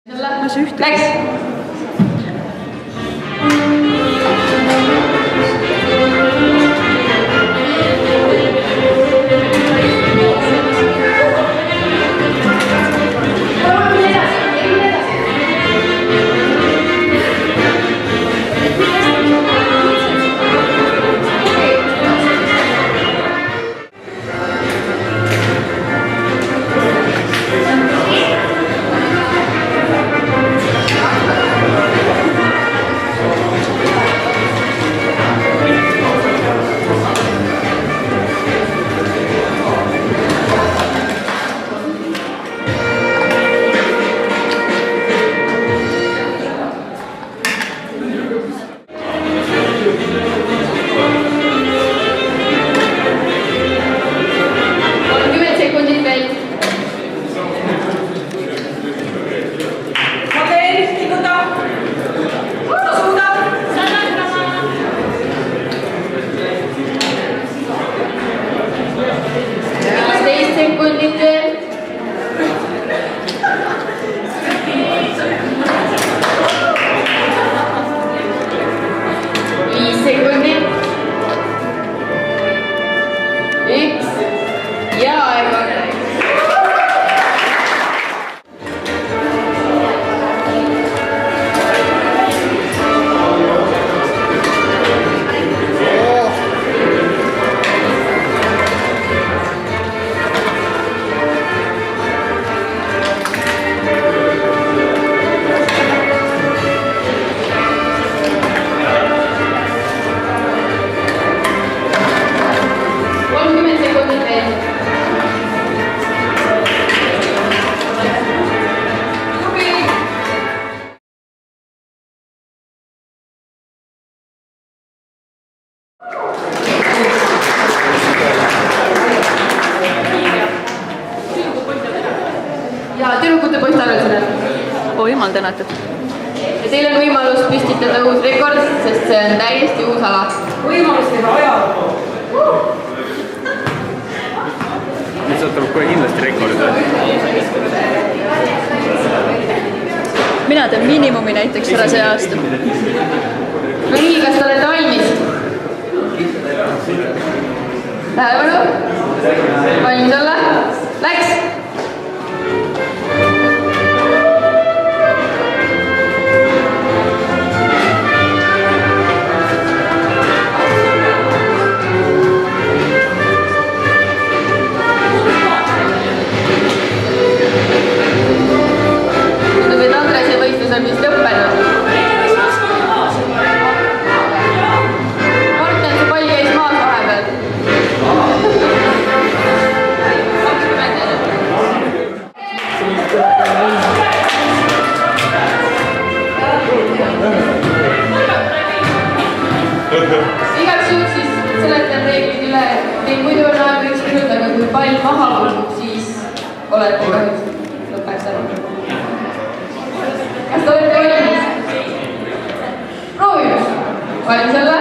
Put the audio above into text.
Läks! Ja tüdrukute poiste arvestused. Jumal tänatud. Ja teil on võimalus püstitada uus rekord, sest see on täiesti uus ala. Võimalus teha ajalugu. Nüüd saab tuleb kohe kindlasti rekordid. Mina teen miinimumi näiteks ära see aasta. No nii, kas te olete valmis? Tähelepanu. Valmis olla? Läks! On vist lõppenud. Martin, see pall käis maas vahepeal. Igaks juhuks siis seletan reeglid üle. Teil muidu on aeg üks minut, aga kui pall maha kulub, siis olete kahjuks lõpetanud. Kas te olete valmis? Proovime. Valmis olla?